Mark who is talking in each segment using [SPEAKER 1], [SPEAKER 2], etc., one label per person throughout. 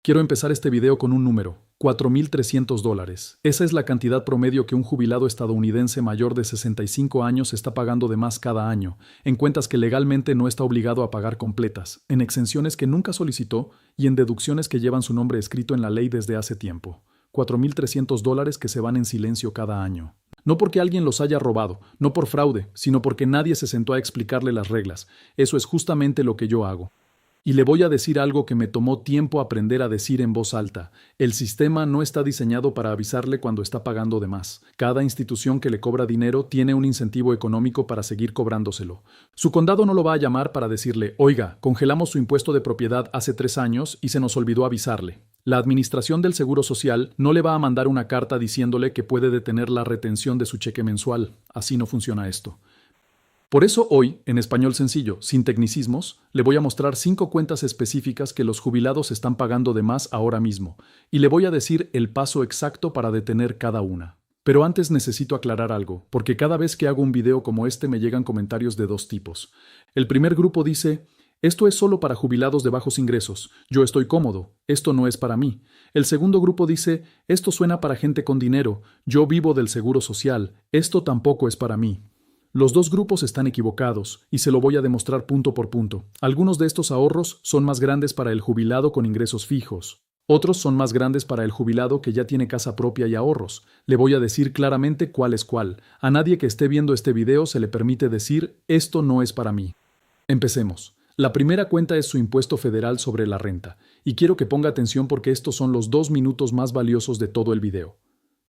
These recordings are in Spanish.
[SPEAKER 1] Quiero empezar este video con un número, $4,300. Esa es la cantidad promedio que un jubilado estadounidense mayor de 65 años está pagando de más cada año, en cuentas que legalmente no está obligado a pagar completas, en exenciones que nunca solicitó y en deducciones que llevan su nombre escrito en la ley desde hace tiempo. $4,300 que se van en silencio cada año. No porque alguien los haya robado, no por fraude, sino porque nadie se sentó a explicarle las reglas. Eso es justamente lo que yo hago. Y le voy a decir algo que me tomó tiempo aprender a decir en voz alta. El sistema no está diseñado para avisarle cuando está pagando de más. Cada institución que le cobra dinero tiene un incentivo económico para seguir cobrándoselo. Su condado no lo va a llamar para decirle, oiga, congelamos su impuesto de propiedad hace 3 años y se nos olvidó avisarle. La Administración del Seguro Social no le va a mandar una carta diciéndole que puede detener la retención de su cheque mensual. Así no funciona esto. Por eso hoy, en español sencillo, sin tecnicismos, le voy a mostrar 5 cuentas específicas que los jubilados están pagando de más ahora mismo, y le voy a decir el paso exacto para detener cada una. Pero antes necesito aclarar algo, porque cada vez que hago un video como este me llegan comentarios de 2 tipos. El primer grupo dice, esto es solo para jubilados de bajos ingresos, yo estoy cómodo, esto no es para mí. El segundo grupo dice, esto suena para gente con dinero, yo vivo del seguro social, esto tampoco es para mí. Los 2 grupos están equivocados, y se lo voy a demostrar punto por punto. Algunos de estos ahorros son más grandes para el jubilado con ingresos fijos. Otros son más grandes para el jubilado que ya tiene casa propia y ahorros. Le voy a decir claramente cuál es cuál. A nadie que esté viendo este video se le permite decir, esto no es para mí. Empecemos. La primera cuenta es su impuesto federal sobre la renta, y quiero que ponga atención porque estos son los 2 minutos más valiosos de todo el video.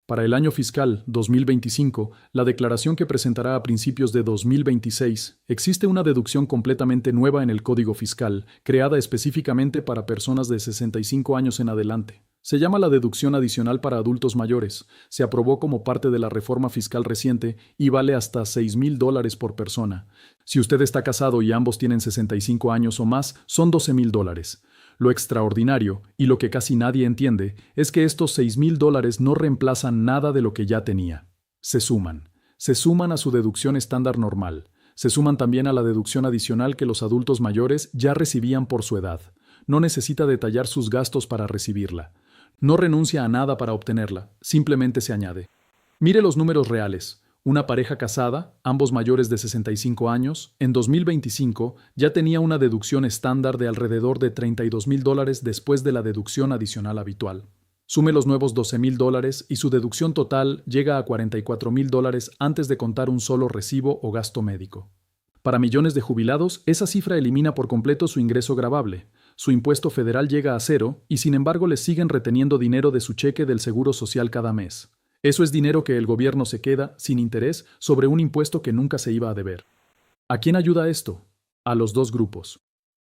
[SPEAKER 1] Para el año fiscal 2025, la declaración que presentará a principios de 2026, existe una deducción completamente nueva en el Código Fiscal, creada específicamente para personas de 65 años en adelante. Se llama la deducción adicional para adultos mayores. Se aprobó como parte de la reforma fiscal reciente y vale hasta $6,000 por persona. Si usted está casado y ambos tienen 65 años o más, son $12,000. Lo extraordinario, y lo que casi nadie entiende, es que estos $6,000 no reemplazan nada de lo que ya tenía. Se suman. Se suman a su deducción estándar normal. Se suman también a la deducción adicional que los adultos mayores ya recibían por su edad. No necesita detallar sus gastos para recibirla. No renuncia a nada para obtenerla, simplemente se añade. Mire los números reales. Una pareja casada, ambos mayores de 65 años, en 2025 ya tenía una deducción estándar de alrededor de $32,000 después de la deducción adicional habitual. Sume los nuevos $12,000 y su deducción total llega a $44,000 antes de contar un solo recibo o gasto médico. Para millones de jubilados, esa cifra elimina por completo su ingreso gravable. Su impuesto federal llega a 0 y sin embargo les siguen reteniendo dinero de su cheque del Seguro Social cada mes. Eso es dinero que el gobierno se queda, sin interés, sobre un impuesto que nunca se iba a deber. ¿A quién ayuda esto? A los 2 grupos.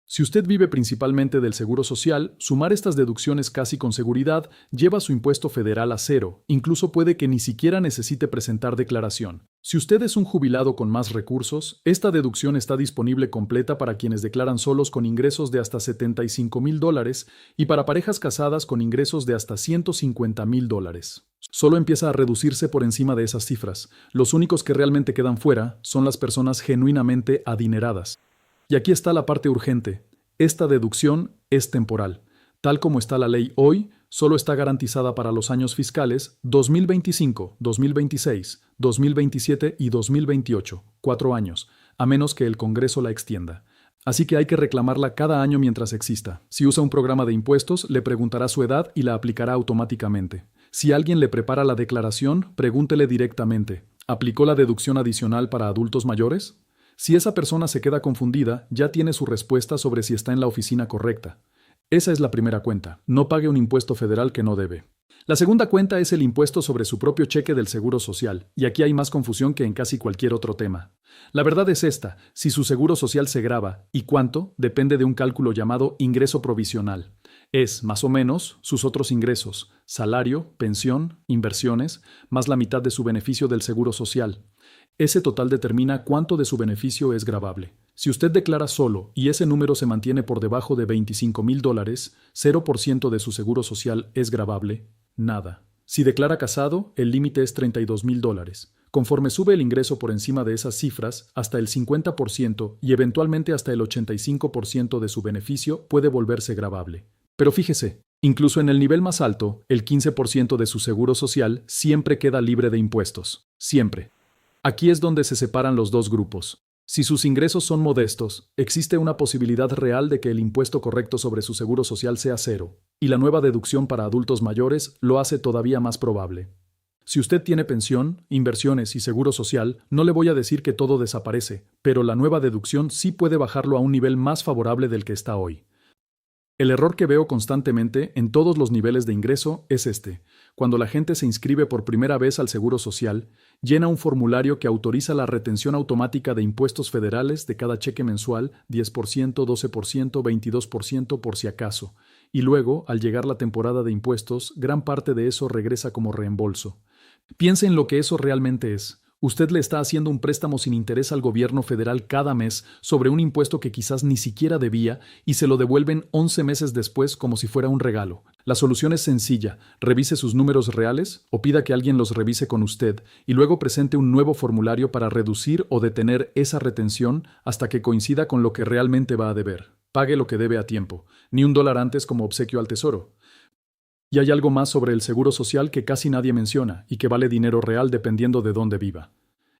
[SPEAKER 1] Si usted vive principalmente del Seguro Social, sumar estas deducciones casi con seguridad lleva su impuesto federal a 0, incluso puede que ni siquiera necesite presentar declaración. Si usted es un jubilado con más recursos, esta deducción está disponible completa para quienes declaran solos con ingresos de hasta $75,000 y para parejas casadas con ingresos de hasta $150,000. Solo empieza a reducirse por encima de esas cifras. Los únicos que realmente quedan fuera son las personas genuinamente adineradas. Y aquí está la parte urgente. Esta deducción es temporal. Tal como está la ley hoy, solo está garantizada para los años fiscales 2025, 2026, 2027 y 2028, 4 años, a menos que el Congreso la extienda. Así que hay que reclamarla cada año mientras exista. Si usa un programa de impuestos, le preguntará su edad y la aplicará automáticamente. Si alguien le prepara la declaración, pregúntele directamente, ¿aplicó la deducción adicional para adultos mayores? Si esa persona se queda confundida, ya tiene su respuesta sobre si está en la oficina correcta. Esa es la primera cuenta. No pague un impuesto federal que no debe. La segunda cuenta es el impuesto sobre su propio cheque del Seguro Social, y aquí hay más confusión que en casi cualquier otro tema. La verdad es esta, si su Seguro Social se grava, y cuánto, depende de un cálculo llamado ingreso provisional. Es, más o menos, sus otros ingresos, salario, pensión, inversiones, más la mitad de su beneficio del Seguro Social. Ese total determina cuánto de su beneficio es gravable. Si usted declara solo y ese número se mantiene por debajo de $25,000, 0% de su seguro social es gravable, nada. Si declara casado, el límite es $32,000. Conforme sube el ingreso por encima de esas cifras, hasta el 50% y eventualmente hasta el 85% de su beneficio puede volverse gravable. Pero fíjese, Incluso en el nivel más alto, el 15% de su seguro social siempre queda libre de impuestos. Siempre. Aquí es donde se separan los dos grupos. Si sus ingresos son modestos, existe una posibilidad real de que el impuesto correcto sobre su seguro social sea cero, y la nueva deducción para adultos mayores lo hace todavía más probable. Si usted tiene pensión, inversiones y seguro social, no le voy a decir que todo desaparece, pero la nueva deducción sí puede bajarlo a un nivel más favorable del que está hoy. El error que veo constantemente en todos los niveles de ingreso es este. Cuando la gente se inscribe por primera vez al Seguro Social, llena un formulario que autoriza la retención automática de impuestos federales de cada cheque mensual, 10%, 12%, 22% por si acaso, y luego, al llegar la temporada de impuestos, gran parte de eso regresa como reembolso. Piense en lo que eso realmente es. Usted le está haciendo un préstamo sin interés al gobierno federal cada mes sobre un impuesto que quizás ni siquiera debía y se lo devuelven 11 meses después como si fuera un regalo. La solución es sencilla: revise sus números reales o pida que alguien los revise con usted y luego presente un nuevo formulario para reducir o detener esa retención hasta que coincida con lo que realmente va a deber. Pague lo que debe a tiempo, ni $1 antes como obsequio al tesoro. Y hay algo más sobre el seguro social que casi nadie menciona y que vale dinero real dependiendo de dónde viva.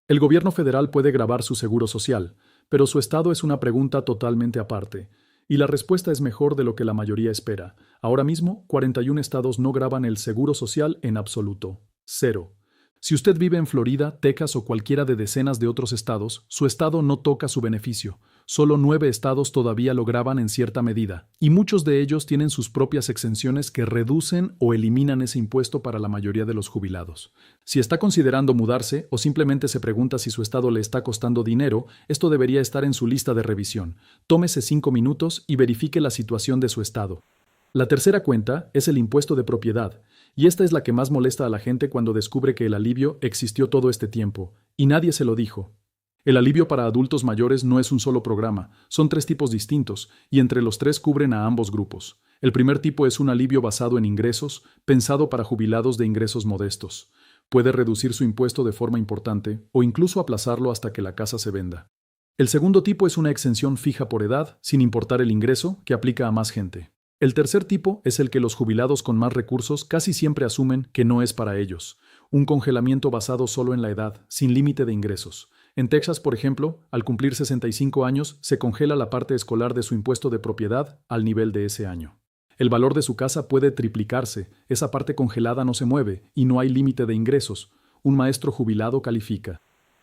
[SPEAKER 1] El gobierno federal puede gravar su seguro social, pero su estado es una pregunta totalmente aparte, y la respuesta es mejor de lo que la mayoría espera. Ahora mismo, 41 estados no graban el seguro social en absoluto. Cero. Si usted vive en Florida, Texas o cualquiera de decenas de otros estados, su estado no toca su beneficio. Solo 9 estados todavía lo graban en cierta medida, y muchos de ellos tienen sus propias exenciones que reducen o eliminan ese impuesto para la mayoría de los jubilados. Si está considerando mudarse o simplemente se pregunta si su estado le está costando dinero, esto debería estar en su lista de revisión. Tómese 5 minutos y verifique la situación de su estado. La tercera cuenta es el impuesto de propiedad, y esta es la que más molesta a la gente cuando descubre que el alivio existió todo este tiempo, y nadie se lo dijo. El alivio para adultos mayores no es un solo programa, son 3 tipos distintos, y entre los 3 cubren a ambos grupos. El primer tipo es un alivio basado en ingresos, pensado para jubilados de ingresos modestos. Puede reducir su impuesto de forma importante, o incluso aplazarlo hasta que la casa se venda. El segundo tipo es una exención fija por edad, sin importar el ingreso, que aplica a más gente. El tercer tipo es el que los jubilados con más recursos casi siempre asumen que no es para ellos, un congelamiento basado solo en la edad, sin límite de ingresos. En Texas, por ejemplo, al cumplir 65 años, se congela la parte escolar de su impuesto de propiedad al nivel de ese año. El valor de su casa puede triplicarse, esa parte congelada no se mueve y no hay límite de ingresos. Un maestro jubilado califica.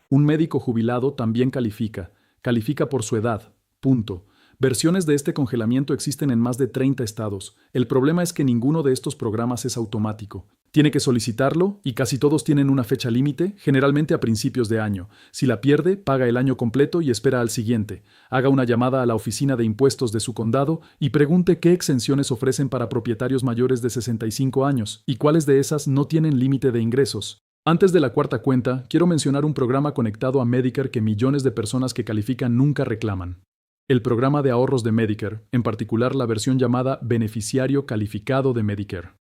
[SPEAKER 1] Un médico jubilado también califica por su edad. Punto. Versiones de este congelamiento existen en más de 30 estados. El problema es que ninguno de estos programas es automático. Tiene que solicitarlo y casi todos tienen una fecha límite, generalmente a principios de año. Si la pierde, paga el año completo y espera al siguiente. Haga una llamada a la oficina de impuestos de su condado y pregunte qué exenciones ofrecen para propietarios mayores de 65 años y cuáles de esas no tienen límite de ingresos. Antes de la cuarta cuenta, quiero mencionar un programa conectado a Medicare que millones de personas que califican nunca reclaman. El programa de ahorros de Medicare, en particular la versión llamada Beneficiario Calificado de Medicare.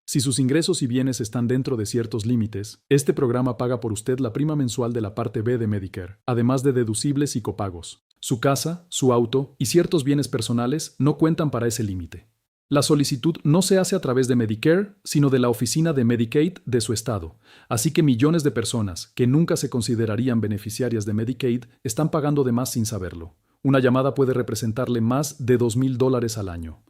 [SPEAKER 1] Si sus ingresos y bienes están dentro de ciertos límites, este programa paga por usted la prima mensual de la parte B de Medicare, además de deducibles y copagos. Su casa, su auto y ciertos bienes personales no cuentan para ese límite. La solicitud no se hace a través de Medicare, sino de la oficina de Medicaid de su estado. Así que millones de personas que nunca se considerarían beneficiarias de Medicaid están pagando de más sin saberlo. Una llamada puede representarle más de $2,000 al año.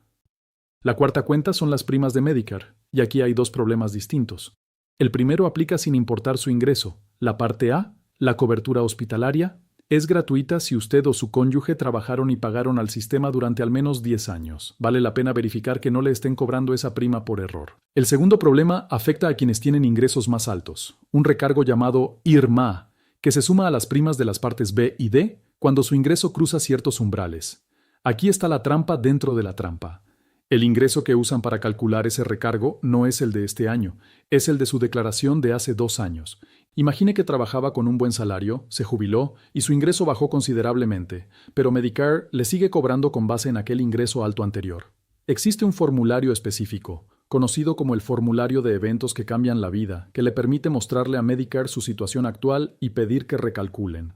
[SPEAKER 1] La cuarta cuenta son las primas de Medicare, y aquí hay 2 problemas distintos. El primero aplica sin importar su ingreso. La parte A, la cobertura hospitalaria, es gratuita si usted o su cónyuge trabajaron y pagaron al sistema durante al menos 10 años. Vale la pena verificar que no le estén cobrando esa prima por error. El segundo problema afecta a quienes tienen ingresos más altos, un recargo llamado IRMA, que se suma a las primas de las partes B y D cuando su ingreso cruza ciertos umbrales. Aquí está la trampa dentro de la trampa. El ingreso que usan para calcular ese recargo no es el de este año, es el de su declaración de hace 2 años. Imagine que trabajaba con un buen salario, se jubiló y su ingreso bajó considerablemente, pero Medicare le sigue cobrando con base en aquel ingreso alto anterior. Existe un formulario específico, conocido como el formulario de eventos que cambian la vida, que le permite mostrarle a Medicare su situación actual y pedir que recalculen.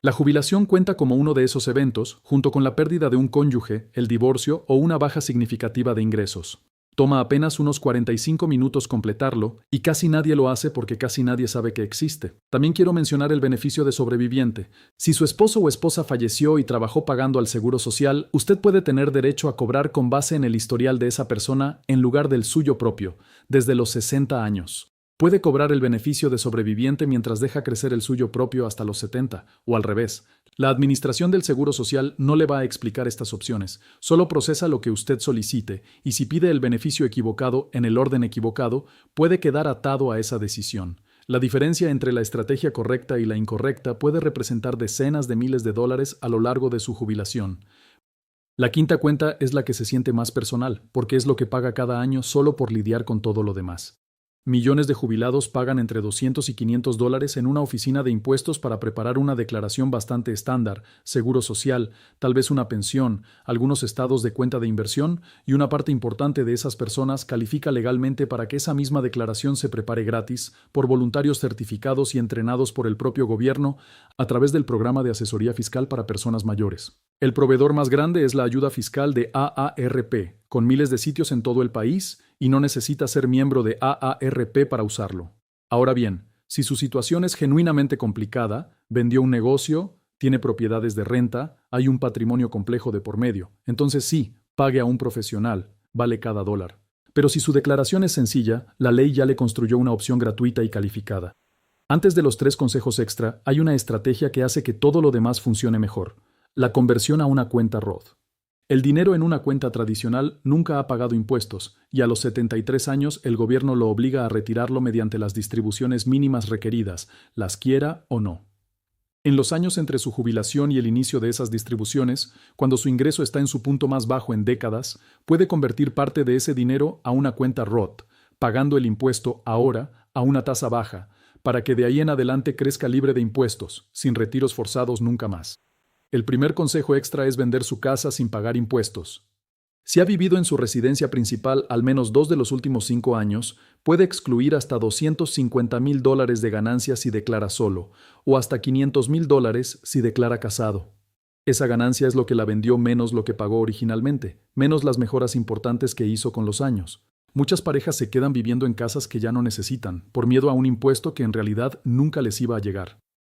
[SPEAKER 1] La jubilación cuenta como uno de esos eventos, junto con la pérdida de un cónyuge, el divorcio o una baja significativa de ingresos. Toma apenas unos 45 minutos completarlo y casi nadie lo hace porque casi nadie sabe que existe. También quiero mencionar el beneficio de sobreviviente. Si su esposo o esposa falleció y trabajó pagando al Seguro Social, usted puede tener derecho a cobrar con base en el historial de esa persona en lugar del suyo propio, desde los 60 años. Puede cobrar el beneficio de sobreviviente mientras deja crecer el suyo propio hasta los 70, o al revés. La Administración del Seguro Social no le va a explicar estas opciones, solo procesa lo que usted solicite, y si pide el beneficio equivocado en el orden equivocado, puede quedar atado a esa decisión. La diferencia entre la estrategia correcta y la incorrecta puede representar decenas de miles de dólares a lo largo de su jubilación. La quinta cuenta es la que se siente más personal, porque es lo que paga cada año solo por lidiar con todo lo demás. Millones de jubilados pagan entre $200 y $500 en una oficina de impuestos para preparar una declaración bastante estándar, seguro social, tal vez una pensión, algunos estados de cuenta de inversión, y una parte importante de esas personas califica legalmente para que esa misma declaración se prepare gratis por voluntarios certificados y entrenados por el propio gobierno a través del programa de asesoría fiscal para personas mayores. El proveedor más grande es la ayuda fiscal de AARP, con miles de sitios en todo el país, y no necesita ser miembro de AARP para usarlo. Ahora bien, si su situación es genuinamente complicada, vendió un negocio, tiene propiedades de renta, hay un patrimonio complejo de por medio, entonces sí, pague a un profesional, vale cada dólar. Pero si su declaración es sencilla, la ley ya le construyó una opción gratuita y calificada. Antes de los 3 consejos extra, hay una estrategia que hace que todo lo demás funcione mejor: la conversión a una cuenta Roth. El dinero en una cuenta tradicional nunca ha pagado impuestos, y a los 73 años el gobierno lo obliga a retirarlo mediante las distribuciones mínimas requeridas, las quiera o no. En los años entre su jubilación y el inicio de esas distribuciones, cuando su ingreso está en su punto más bajo en décadas, puede convertir parte de ese dinero a una cuenta Roth, pagando el impuesto ahora a una tasa baja, para que de ahí en adelante crezca libre de impuestos, sin retiros forzados nunca más. El primer consejo extra es vender su casa sin pagar impuestos. Si ha vivido en su residencia principal al menos 2 de los últimos 5 años, puede excluir hasta $250,000 de ganancias si declara solo, o hasta $500,000 si declara casado. Esa ganancia es lo que la vendió menos lo que pagó originalmente, menos las mejoras importantes que hizo con los años. Muchas parejas se quedan viviendo en casas que ya no necesitan, por miedo a un impuesto que en realidad nunca les iba a llegar.